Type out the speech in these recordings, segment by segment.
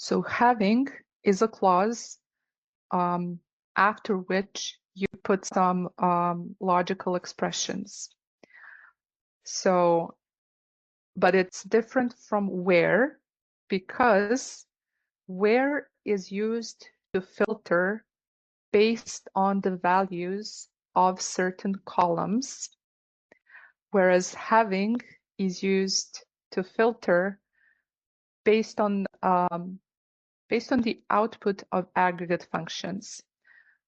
So having is a clause after which you put some logical expressions. So, but it's different from where, because where is used to filter based on the values of certain columns, whereas having is used to filter based on the output of aggregate functions.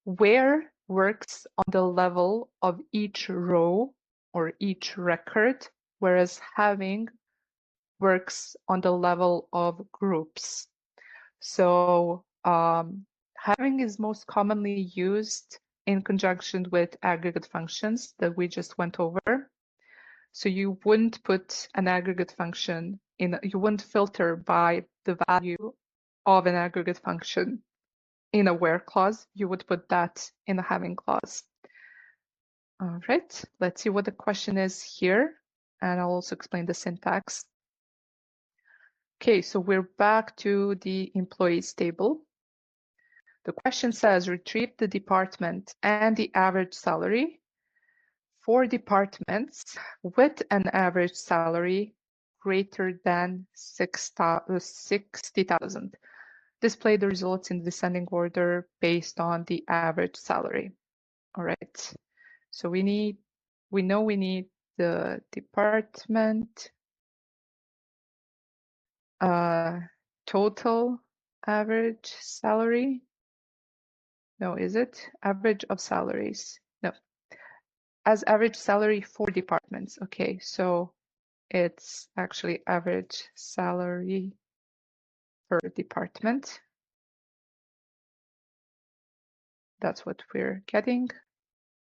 Where works on the level of each row or each record, whereas having works on the level of groups. So having is most commonly used in conjunction with aggregate functions that we just went over. So you wouldn't put an aggregate function you wouldn't filter by the value of an aggregate function in a where clause. You would put that in a having clause. All right, let's see what the question is here, and I'll also explain the syntax. Okay, so we're back to the employees table. The question says, retrieve the department and the average salary for departments with an average salary greater than 60,000. Display the results in descending order based on the average salary. All right, so we know we need the department total average salary. No, is it average of salaries? No, as average salary for departments. Okay, so it's actually average salary per department. That's what we're getting.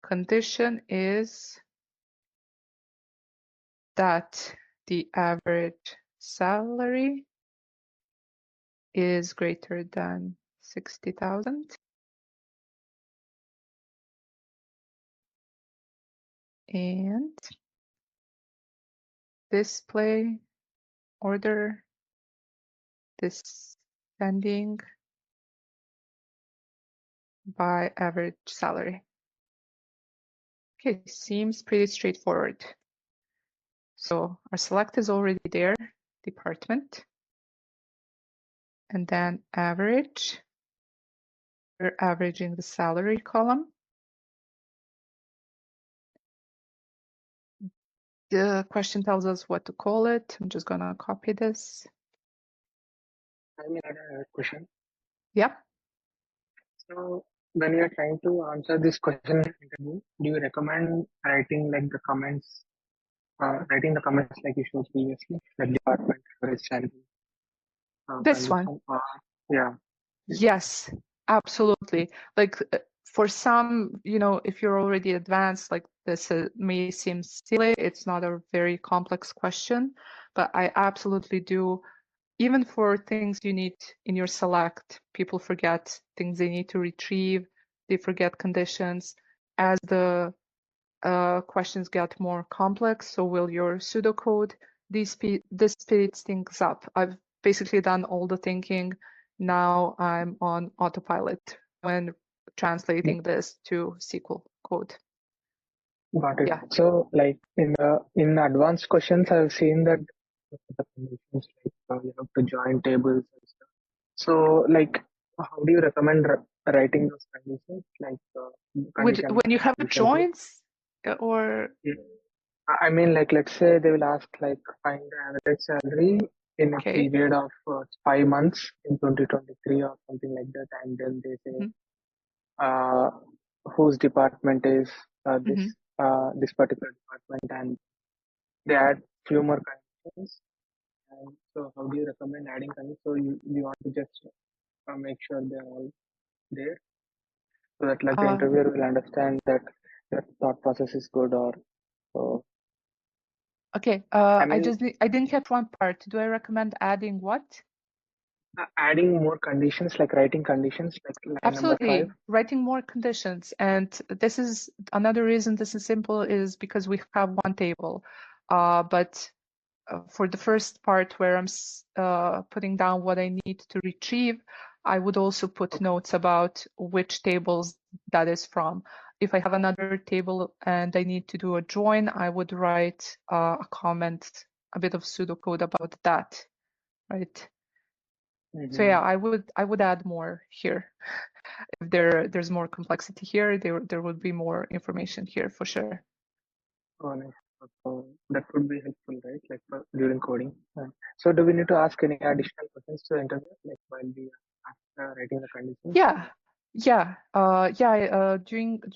Condition is that the average salary is greater than 60,000. And display order descending by average salary. Okay, seems pretty straightforward. So our select is already there, department, and then average. We're averaging the salary column. The question tells us what to call it. I'm just gonna copy this. I mean, I have a question. Yep. So when you're trying to answer this question in interview, do you recommend writing like the comments, like you showed previously, like department average salary? This one. Yeah. Yes, absolutely. Like for some, if you're already advanced, like this may seem silly. It's not a very complex question, but I absolutely do. Even for things you need in your select, people forget things they need to retrieve. They forget conditions. As the questions get more complex, so will your pseudocode. This speeds things up. I've basically done all the thinking. Now I'm on autopilot when translating this to SQL code. Got it. Yeah. So like in advanced questions, I've seen that the conditions like you have to join tables and stuff. So like, how do you recommend writing those conditions? Like condition When you have joins or? Yeah. I mean, like, let's say they will ask, like, find the average salary in a period of 5 months in 2023 or something like that, and then they say, whose department is this particular department, and they add few more conditions. And so, how do you recommend adding conditions? So you want to just make sure they're all there, so that like the interviewer will understand that the thought process is good, or okay. I didn't catch one part. Do I recommend adding what? Adding more conditions, like writing conditions, like line Absolutely. number 5. Writing more conditions. And this is another reason this is simple is because we have one table. But for the first part where I'm putting down what I need to retrieve, I would also put notes about which tables that is from. If I have another table and I need to do a join, I would write a comment, a bit of pseudocode about that, right? So yeah, I would add more here. If there's more complexity here, there would be more information here for sure. Oh, nice. So that would be helpful, right? Like during coding. So do we need to ask any additional questions to the interview, like while we are writing the conditions?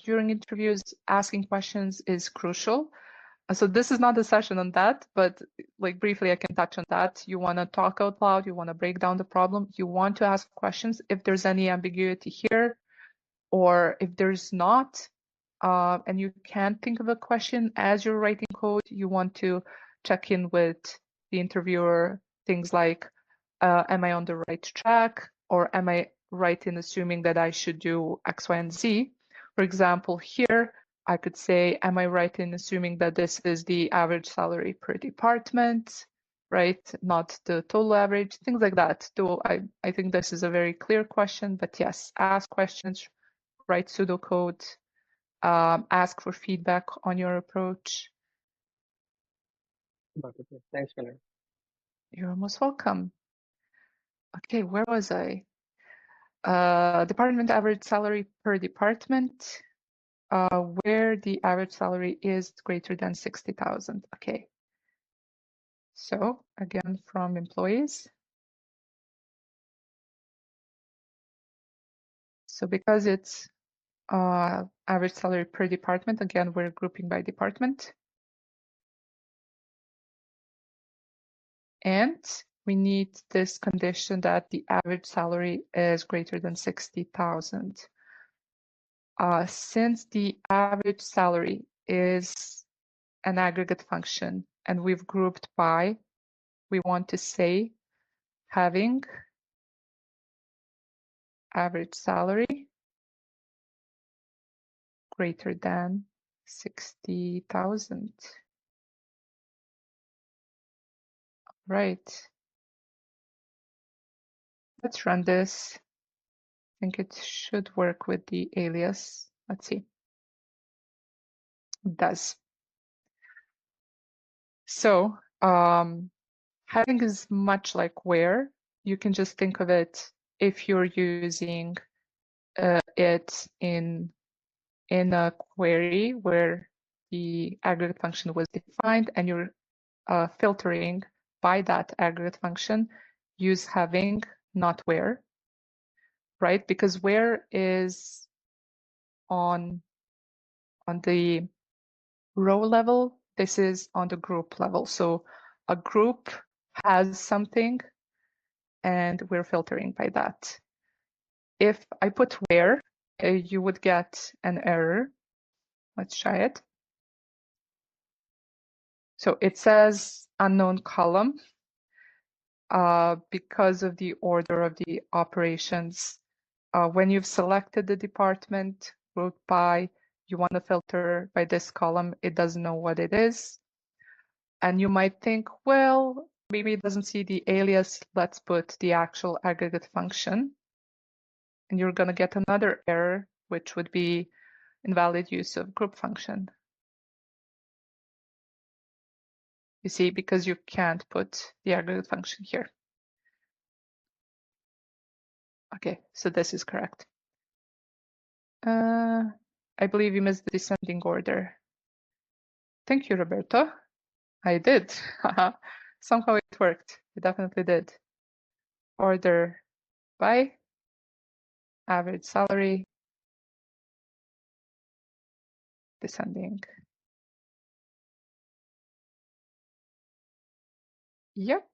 During interviews, asking questions is crucial. So this is not a session on that, but like briefly, I can touch on that. You want to talk out loud. You want to break down the problem. You want to ask questions if there's any ambiguity here, or if there's not, and you can't think of a question as you're writing code, you want to check in with the interviewer. Things like, am I on the right track? Or am I right in assuming that I should do X, Y, and Z? For example, here, I could say, am I right in assuming that this is the average salary per department, right? Not the total average, things like that. Though I think this is a very clear question, but yes, ask questions, write pseudocode, ask for feedback on your approach. Thanks, Milan. You're most welcome. Okay, where was I? Department average salary per department, where the average salary is greater than 60,000. Okay. So again, from employees. So because it's average salary per department, again, we're grouping by department. And we need this condition that the average salary is greater than 60,000. Since the average salary is an aggregate function and we've grouped by, we want to say having average salary greater than 60,000. Right. Let's run this. I think it should work with the alias. Let's see. It does. So having is much like where. You can just think of it if you're using it in a query where the aggregate function was defined and you're filtering by that aggregate function, use having, not where, right? Because where is on the row level, this is on the group level. So a group has something and we're filtering by that. If I put where, you would get an error. Let's try it. So it says unknown column because of the order of the operations. When you've selected the department grouped by, you want to filter by this column, it doesn't know what it is. And you might think, well, maybe it doesn't see the alias, let's put the actual aggregate function. And you're going to get another error, which would be invalid use of group function. You see, because you can't put the aggregate function here. Okay, so this is correct. I believe you missed the descending order. Thank you, Roberto. I did. Somehow it worked. It definitely did. Order by average salary, descending. Yep.